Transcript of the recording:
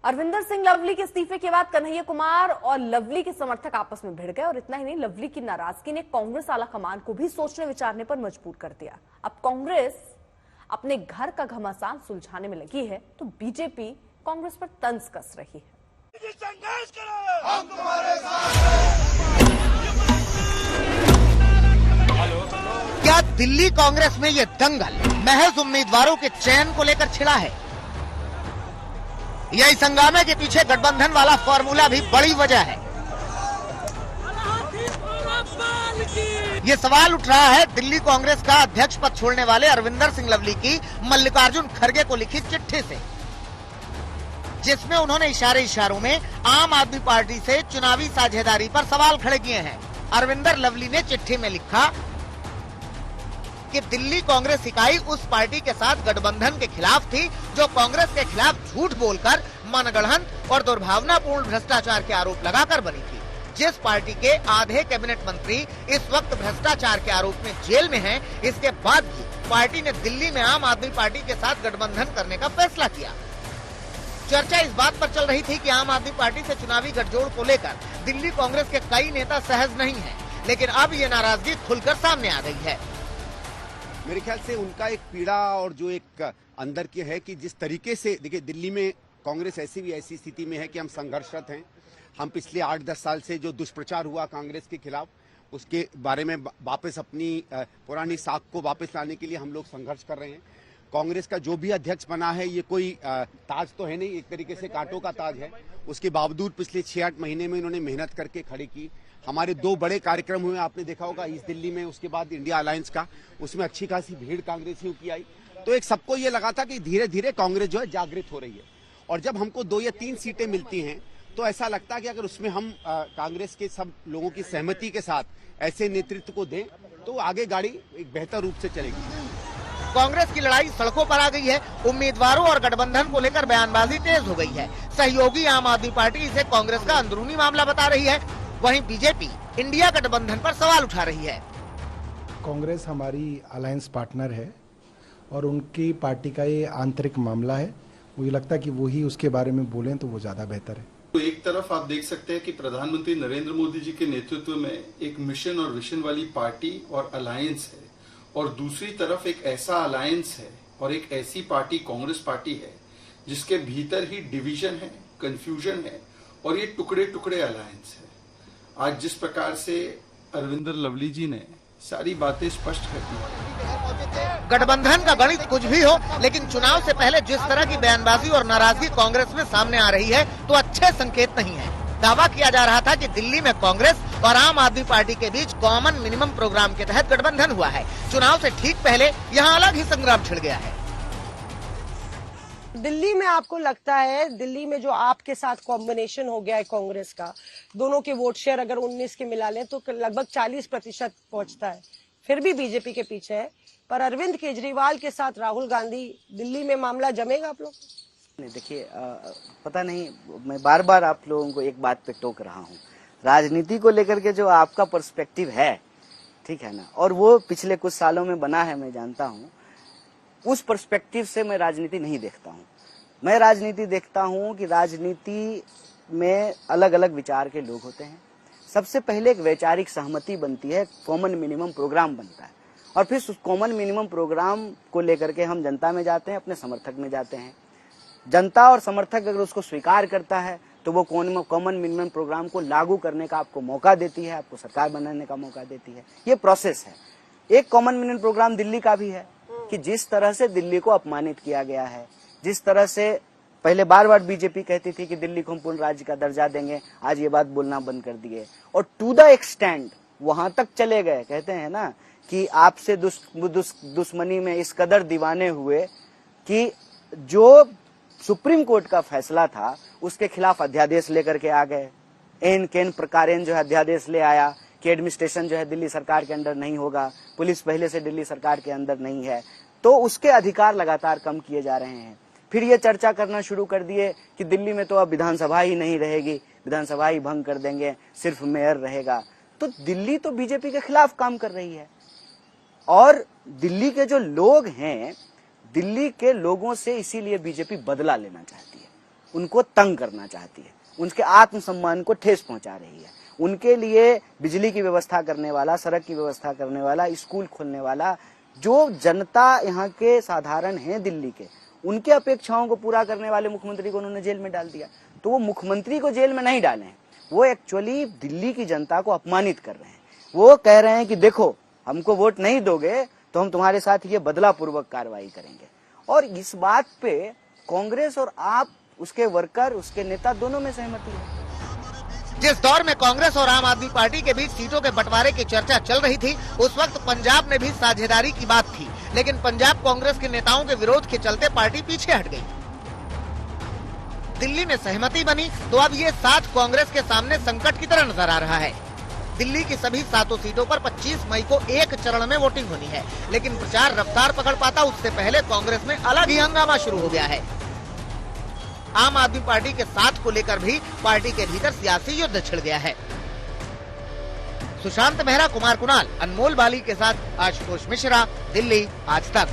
अरविंदर सिंह लवली के इस्तीफे के बाद कन्हैया कुमार और लवली के समर्थक आपस में भिड़ गए और इतना ही नहीं, लवली की नाराजगी ने कांग्रेस आला कमान को भी सोचने विचारने पर मजबूर कर दिया। अब कांग्रेस अपने घर का घमासान सुलझाने में लगी है तो बीजेपी कांग्रेस पर तंज कस रही है। संघर्ष करो, हम तुम्हारे साथ हैं। क्या दिल्ली कांग्रेस में ये दंगल महज उम्मीदवारों के चयन को लेकर छिड़ा है? या इस हंगामे के पीछे गठबंधन वाला फॉर्मूला भी बड़ी वजह है? ये सवाल उठ रहा है दिल्ली कांग्रेस का अध्यक्ष पद छोड़ने वाले अरविंदर सिंह लवली की मल्लिकार्जुन खड़गे को लिखी चिट्ठी से, जिसमें उन्होंने इशारों में आम आदमी पार्टी से चुनावी साझेदारी पर सवाल खड़े किए हैं। अरविंदर लवली ने चिट्ठी में लिखा कि दिल्ली कांग्रेस इकाई उस पार्टी के साथ गठबंधन के खिलाफ थी जो कांग्रेस के खिलाफ झूठ बोलकर मनगढ़ंत और दुर्भावनापूर्ण भ्रष्टाचार के आरोप लगाकर बनी थी। जिस पार्टी के आधे कैबिनेट मंत्री इस वक्त भ्रष्टाचार के आरोप में जेल में हैं, इसके बाद भी पार्टी ने दिल्ली में आम आदमी पार्टी के साथ गठबंधन करने का फैसला किया। चर्चा इस बात पर चल रही थी कि आम आदमी पार्टी से चुनावी गठजोड़ को लेकर दिल्ली कांग्रेस के कई नेता सहज नहीं हैं, लेकिन अब ये नाराजगी खुलकर सामने आ गई है। मेरे ख्याल से उनका एक पीड़ा और जो एक अंदर की है कि जिस तरीके से देखिए दिल्ली में कांग्रेस ऐसी स्थिति में है कि हम संघर्षरत हैं। हम पिछले 8-10 साल से जो दुष्प्रचार हुआ कांग्रेस के खिलाफ, उसके बारे में वापस अपनी पुरानी साख को वापस लाने के लिए हम लोग संघर्ष कर रहे हैं। कांग्रेस का जो भी अध्यक्ष बना है ये कोई ताज तो है नहीं, एक तरीके से कांटों का ताज है। उसके बावजूद पिछले 6-8 महीने में इन्होंने मेहनत करके खड़ी की। हमारे 2 बड़े कार्यक्रम हुए, आपने देखा होगा, ईस्ट दिल्ली में, उसके बाद इंडिया अलायंस का, उसमें अच्छी खासी भीड़ कांग्रेसियों की आई। तो एक सबको ये लगा था कि धीरे धीरे कांग्रेस जो है जागृत हो रही है, और जब हमको 2 या 3 सीटें मिलती हैं तो ऐसा लगता है कि अगर उसमें हम कांग्रेस के सब लोगों की सहमति के साथ ऐसे नेतृत्व को दें तो आगे गाड़ी एक बेहतर रूप से चलेगी। कांग्रेस की लड़ाई सड़कों पर आ गई है। उम्मीदवारों और गठबंधन को लेकर बयानबाजी तेज हो गई है। सहयोगी आम आदमी पार्टी इसे कांग्रेस का अंदरूनी मामला बता रही है, वहीं बीजेपी इंडिया गठबंधन पर सवाल उठा रही है। कांग्रेस हमारी अलायंस पार्टनर है और उनकी पार्टी का ये आंतरिक मामला है। मुझे लगता है कि वही उसके बारे में बोलें तो वो ज्यादा बेहतर है। तो एक तरफ आप देख सकते हैं कि प्रधानमंत्री नरेंद्र मोदी जी के नेतृत्व में एक मिशन और विजन वाली पार्टी और अलायंस है, और दूसरी तरफ एक ऐसा अलायंस है और एक ऐसी पार्टी कांग्रेस पार्टी है जिसके भीतर ही डिवीजन है, कंफ्यूजन है, और ये टुकड़े टुकड़े अलायंस है। आज जिस प्रकार से अरविंदर लवली जी ने सारी बातें स्पष्ट कर दी। गठबंधन का गणित कुछ भी हो, लेकिन चुनाव से पहले जिस तरह की बयानबाजी और नाराजगी कांग्रेस में सामने आ रही है तो अच्छे संकेत नहीं है। दावा किया जा रहा था कि दिल्ली में कांग्रेस और आम आदमी पार्टी के बीच कॉमन मिनिमम प्रोग्राम के तहत गठबंधन हुआ है। चुनाव से ठीक पहले यहाँ अलग ही संग्राम छिड़ गया है। दिल्ली में आपको लगता है, दिल्ली में जो आपके साथ कॉम्बिनेशन हो गया है कांग्रेस का, दोनों के वोट शेयर अगर 19 के मिला लें तो लगभग 40% पहुंचता है, फिर भी बीजेपी के पीछे है। पर अरविंद केजरीवाल के साथ राहुल गांधी, दिल्ली में मामला जमेगा आप लोग? देखिए, पता नहीं, मैं बार बार आप लोगों को एक बात पे टोक रहा हूँ। राजनीति को लेकर के जो आपका पर्सपेक्टिव है, ठीक है ना, और वो पिछले कुछ सालों में बना है, मैं जानता हूँ। उस पर्सपेक्टिव से मैं राजनीति नहीं देखता हूँ। मैं राजनीति देखता हूँ कि राजनीति में अलग अलग विचार के लोग होते हैं। सबसे पहले एक वैचारिक सहमति बनती है, कॉमन मिनिमम प्रोग्राम बनता है, और फिर उस कॉमन मिनिमम प्रोग्राम को लेकर के हम जनता में जाते हैं, अपने समर्थक में जाते हैं। जनता और समर्थक अगर उसको स्वीकार करता है तो वो कॉमन मिनिमम प्रोग्राम को लागू करने का आपको मौका देती है, आपको सरकार बनाने का मौका देती है। ये प्रोसेस है। एक कॉमन मिनिमम प्रोग्राम दिल्ली का भी है कि जिस तरह से दिल्ली को अपमानित किया गया है, जिस तरह से पहले बार बार बीजेपी कहती थी कि दिल्ली को हम पूर्ण राज्य का दर्जा देंगे, आज ये बात बोलना बंद कर दिए, और टू द एक्सटेंड वहां तक चले गए। कहते हैं ना कि आपसे दुश्मनी में इस कदर दीवाने हुए कि जो सुप्रीम कोर्ट का फैसला था उसके खिलाफ अध्यादेश लेकर के आ गए। एन केन प्रकारेण जो है अध्यादेश ले आया कि एडमिनिस्ट्रेशन जो है दिल्ली सरकार के अंदर नहीं होगा, पुलिस पहले से दिल्ली सरकार के अंदर नहीं है, तो उसके अधिकार लगातार कम किए जा रहे हैं। फिर ये चर्चा करना शुरू कर दिए कि दिल्ली में तो अब विधानसभा ही नहीं रहेगी, विधानसभा ही भंग कर देंगे, सिर्फ मेयर रहेगा। तो दिल्ली तो बीजेपी के खिलाफ काम कर रही है, और दिल्ली के जो लोग हैं, दिल्ली के लोगों से इसीलिए बीजेपी बदला लेना चाहती है। उनको तंग करना चाहती है, उनके आत्मसम्मान को ठेस पहुंचा रही है। उनके लिए बिजली की व्यवस्था करने वाला, सड़क की व्यवस्था करने वाला, स्कूल खोलने वाला, जो जनता यहाँ के साधारण हैं दिल्ली के, उनके अपेक्षाओं को पूरा करने वाले मुख्यमंत्री को उन्होंने जेल में डाल दिया। तो वो मुख्यमंत्री को जेल में नहीं डाले हैं, वो एक्चुअली दिल्ली की जनता को अपमानित कर रहे हैं। वो कह रहे हैं कि देखो हमको वोट नहीं दोगे तो हम तुम्हारे साथ ये बदलापूर्वक कार्रवाई करेंगे। और इस बात पे कांग्रेस और आप, उसके वर्कर, उसके नेता दोनों में सहमति है। जिस दौर में कांग्रेस और आम आदमी पार्टी के बीच सीटों के बंटवारे की चर्चा चल रही थी, उस वक्त पंजाब में भी साझेदारी की बात थी, लेकिन पंजाब कांग्रेस के नेताओं के विरोध के चलते पार्टी पीछे हट गई। दिल्ली में सहमति बनी तो अब ये साथ कांग्रेस के सामने संकट की तरह नजर आ रहा है। दिल्ली की सभी 7 सीटों पर 25 मई को एक चरण में वोटिंग होनी है, लेकिन प्रचार रफ्तार पकड़ पाता उससे पहले कांग्रेस में अलग ही हंगामा शुरू हो गया है। आम आदमी पार्टी के साथ को लेकर भी पार्टी के भीतर सियासी युद्ध छिड़ गया है। सुशांत मेहरा, कुमार कुणाल, अनमोल बाली के साथ आशुतोष मिश्रा, दिल्ली आज तक।